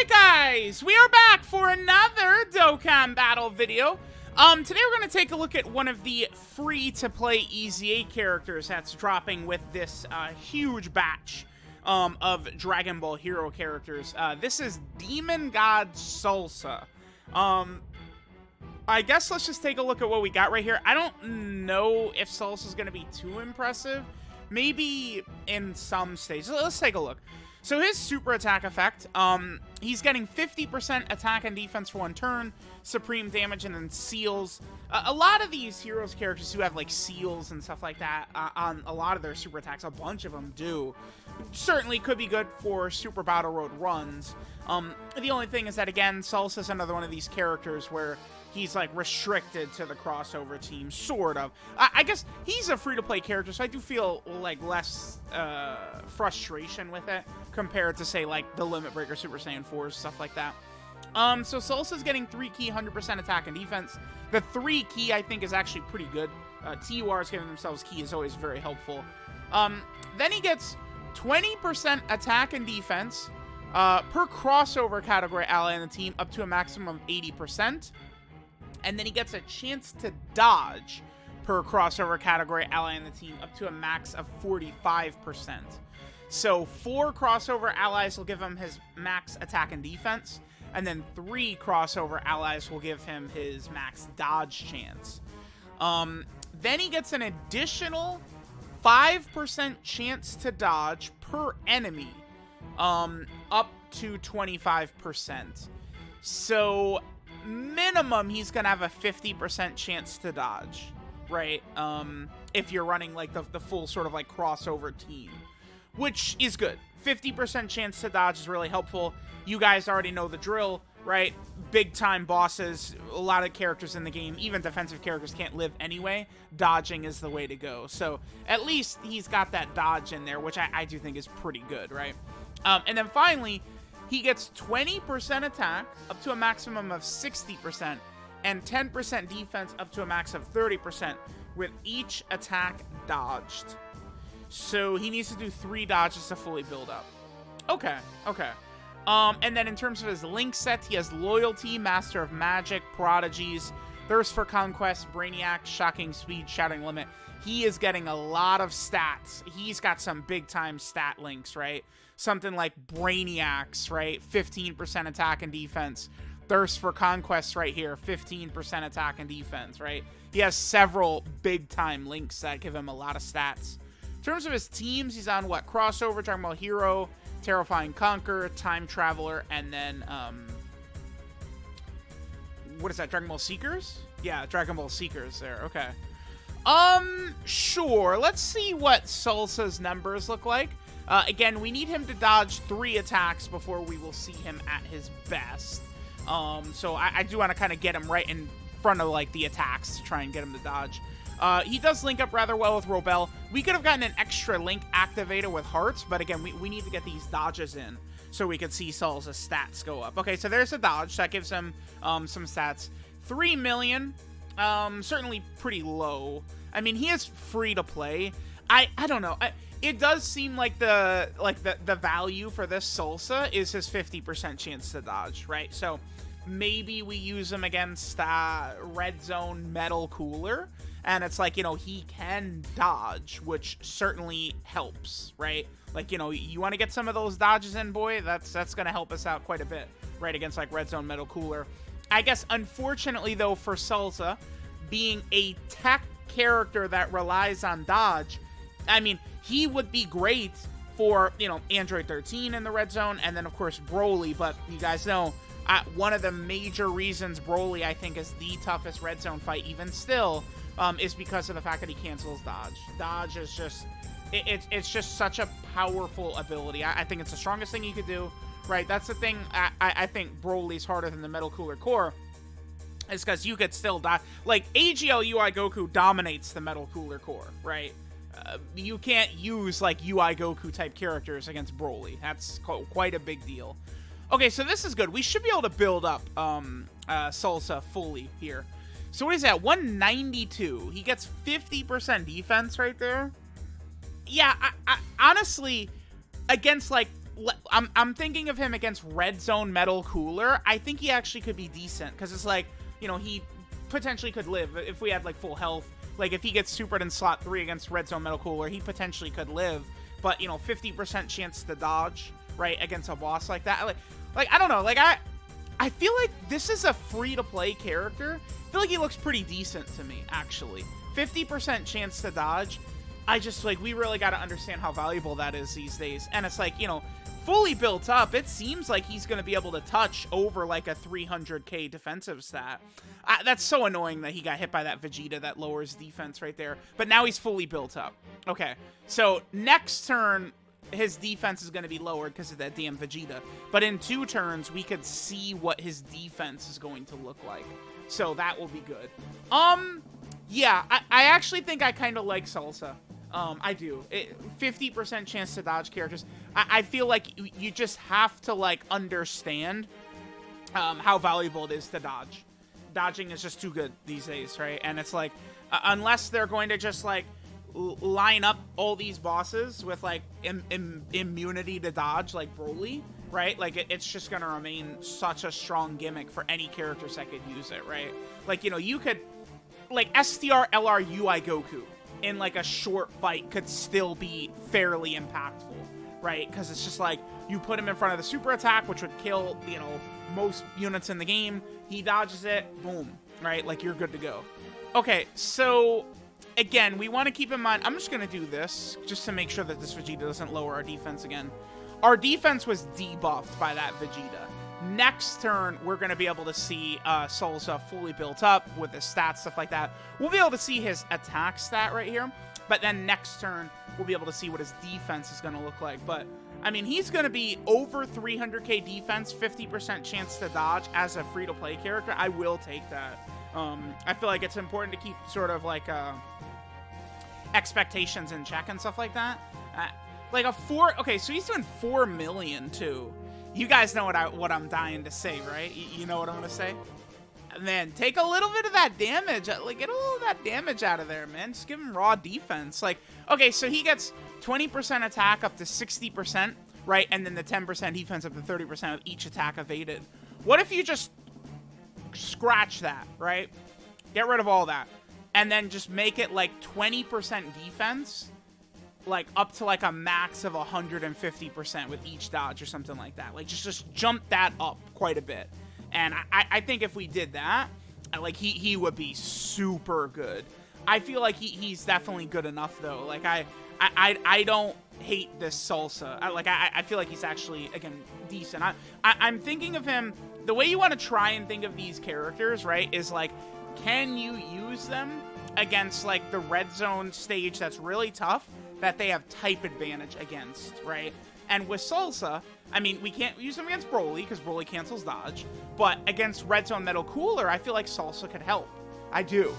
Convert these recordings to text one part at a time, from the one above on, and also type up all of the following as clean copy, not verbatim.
Alright guys, we are back for another Dokkan battle video. Today we're going to take a look at one of the free-to-play EZA characters that's dropping with this huge batch of Dragon Ball Hero characters. This is Demon God SALSA. I guess let's just take a look at what we got right here. I don't know if SALSA is going to be too impressive. Maybe in some stages. Let's take a look. So his super attack effect, he's getting 50% attack and defense for one turn, supreme damage, and then seals. A lot of these heroes characters who have like seals and stuff like that on a lot of their super attacks, a bunch of them do. Certainly could be good for Super Battle Road runs. The only thing is that, again, SALSA is another one of these characters where he's like restricted to the crossover team, sort of. I guess he's a free-to-play character, so I do feel like less frustration with it compared to, say, like the Limit Breaker Super Saiyan 4s, stuff like that. So SALSA's getting 3 key, 100% attack and defense. The 3 key, I think, is actually pretty good. TURs giving themselves key is always very helpful. Then he gets 20% attack and defense per crossover category ally in the team, up to a maximum of 80%. And then he gets a chance to dodge per crossover category ally in the team, up to a max of 45%. So 4 crossover allies will give him his max attack and defense, and then 3 crossover allies will give him his max dodge chance. Then he gets an additional 5% chance to dodge per enemy, up to 25%. So minimum, he's gonna have a 50% chance to dodge, right? If you're running like the full sort of like crossover team, which is good. 50% chance to dodge is really helpful. You guys already know the drill, right? Big time bosses, a lot of characters in the game, even defensive characters can't live anyway. Dodging is the way to go. So at least he's got that dodge in there, which I do think is pretty good, right? And then finally, he gets 20% attack up to a maximum of 60% and 10% defense up to a max of 30% with each attack dodged. So he needs to do 3 dodges to fully build up. Okay. And then in terms of his link set, he has Loyalty, Master of Magic, Prodigies, Thirst for Conquest, Brainiac, Shocking Speed, Shattering Limit. He is getting a lot of stats. He's got some big-time stat links, right? Something like Brainiacs, right? 15% attack and defense. Thirst for Conquest right here, 15% attack and defense, right? He has several big-time links that give him a lot of stats. In terms of his teams, he's on, what? Crossover, Dragon Ball Hero, Terrifying Conquer, Time Traveler, and then, what is that, Dragon Ball Seekers? Yeah, Dragon Ball Seekers there, okay. Sure, let's see what SALSA's numbers look like. Again, we need him to dodge 3 attacks before we will see him at his best. So I do want to kind of get him right in front of, like, the attacks to try and get him to dodge. He does link up rather well with Robel. We could have gotten an extra link activator with Hearts, but again, we need to get these dodges in so we could see SALSA's stats go up. Okay, so there's a dodge. That gives him some stats. 3 million, certainly pretty low. I mean, he is free to play. I don't know. It does seem like the value for this SALSA is his 50% chance to dodge, right? So maybe we use him against Red Zone Metal Cooler, and it's like, you know, he can dodge, which certainly helps, right? Like, you know, you want to get some of those dodges in, boy, that's going to help us out quite a bit, right, against, like, Red Zone Metal Cooler. I guess, unfortunately, though, for SALSA, being a tech character that relies on dodge, I mean, he would be great for, you know, Android 13 in the Red Zone, and then, of course, Broly, but you guys know, one of the major reasons Broly, I think, is the toughest Red Zone fight, even still, is because of the fact that he cancels dodge. Dodge is just, it's just such a powerful ability. I think it's the strongest thing you could do, right? That's the thing, I think Broly's harder than the Metal Cooler Core, is because you could still dodge. Like, AGL UI Goku dominates the Metal Cooler Core, right? You can't use, like, UI Goku type characters against Broly. That's quite a big deal. Okay, so this is good. We should be able to build up SALSA fully here. So what is that? 192. He gets 50% defense right there. Yeah, I honestly, against, like, I'm thinking of him against Red Zone Metal Cooler. I think he actually could be decent, because it's like, you know, he potentially could live if we had like full health. Like if he gets supered in slot 3 against Red Zone Metal Cooler, he potentially could live. But, you know, 50% chance to dodge, right, against a boss like that. Like I don't know. Like I feel like this is a free-to-play character. I feel like he looks pretty decent to me, actually. 50% chance to dodge. I just, like, we really got to understand how valuable that is these days. And it's like, you know, fully built up, it seems like he's going to be able to touch over, like, a 300k defensive stat. That's so annoying that he got hit by that Vegeta that lowers defense right there. But now he's fully built up. Okay, so next turn, his defense is going to be lowered because of that damn Vegeta. But in 2 turns, we could see what his defense is going to look like. So that will be good. Yeah, I actually think I kind of like SALSA. I do. 50% chance to dodge characters. I feel like you just have to, like, understand how valuable it is to dodge. Dodging is just too good these days, right? And it's like, unless they're going to just, like, line up all these bosses with, like, immunity to dodge, like Broly, right? Like, it's just gonna remain such a strong gimmick for any characters that could use it, right? Like, you know, you could, like, STR LR UI Goku in, like, a short fight could still be fairly impactful, right? Because it's just like, you put him in front of the super attack, which would kill, you know, most units in the game. He dodges it, boom, right? Like, you're good to go. Okay, so again, we want to keep in mind, I'm just going to do this just to make sure that this Vegeta doesn't lower our defense again. Our defense was debuffed by that Vegeta. Next turn, we're going to be able to see SALSA fully built up with his stats, stuff like that. We'll be able to see his attack stat right here. But then next turn, we'll be able to see what his defense is going to look like. But, I mean, he's going to be over 300k defense, 50% chance to dodge as a free-to-play character. I will take that. I feel like it's important to keep sort of like expectations in check and stuff like that. Like a 4, okay, so he's doing 4 million too. You guys know what I'm dying to say, right? You know what I'm gonna say? Man, take a little bit of that damage. Like, get a little of that damage out of there, man. Just give him raw defense. Like, okay, so he gets 20% attack up to 60%, right? And then the 10% defense up to 30% of each attack evaded. What if you just scratch that, right? Get rid of all that. And then just make it like 20% defense, like up to like a max of 150% with each dodge or something like that. Like just jump that up quite a bit. And I think if we did that, like he would be super good. I feel like he's definitely good enough though. Like I don't hate this SALSA. I feel like he's actually, again, decent. I'm thinking of him, the way you want to try and think of these characters, right, is like, can you use them against like the red zone stage that's really tough that they have type advantage against, right? And with SALSA, I mean, we can't use them against Broly because Broly cancels dodge, but against red zone metal cooler, I feel like SALSA could help. I do,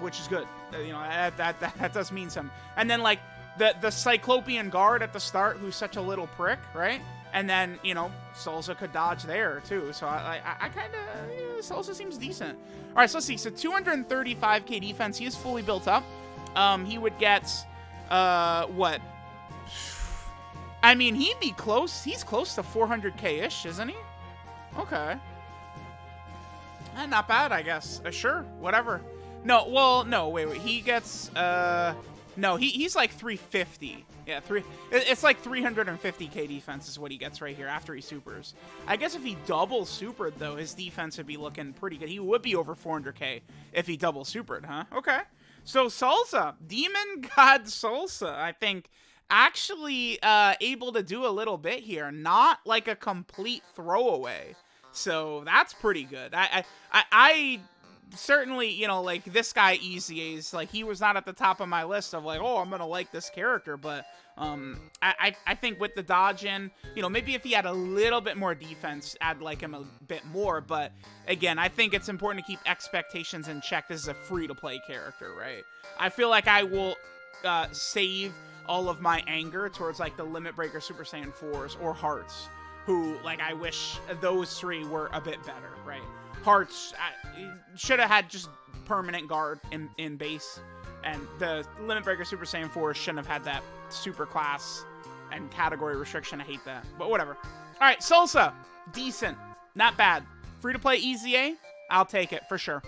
which is good. You know, that does mean something. And then like the Cyclopean guard at the start, who's such a little prick, right? And then, you know, SALSA could dodge there, too. So, I kind of... Yeah, SALSA seems decent. All right, so let's see. So, 235k defense. He is fully built up. He would get... what? I mean, he'd be close. He's close to 400k-ish, isn't he? Okay. Not bad, I guess. Sure, whatever. No, well, no, wait. He gets... No, he's like 350. Yeah, it's like 350k defense is what he gets right here after he supers. I guess if he double supered, though, his defense would be looking pretty good. He would be over 400k if he double supered, huh? Okay. So SALSA, Demon God SALSA, I think, actually able to do a little bit here. Not like a complete throwaway. So that's pretty good. I certainly, you know, like, this guy EZA's, like, he was not at the top of my list of, like, oh, I'm gonna like this character, but, I think with the dodge in, you know, maybe if he had a little bit more defense, I'd like him a bit more, but, again, I think it's important to keep expectations in check. This is a free-to-play character, right? I feel like I will, save all of my anger towards, like, the Limit Breaker Super Saiyan 4s or Hearts, who, like, I wish those three were a bit better, right? Hearts should have had just permanent guard in base, and the Limit Breaker Super Saiyan 4 shouldn't have had that super class and category restriction. I hate that. But whatever. Alright, Salsa. Decent. Not bad. Free to play EZA? I'll take it for sure.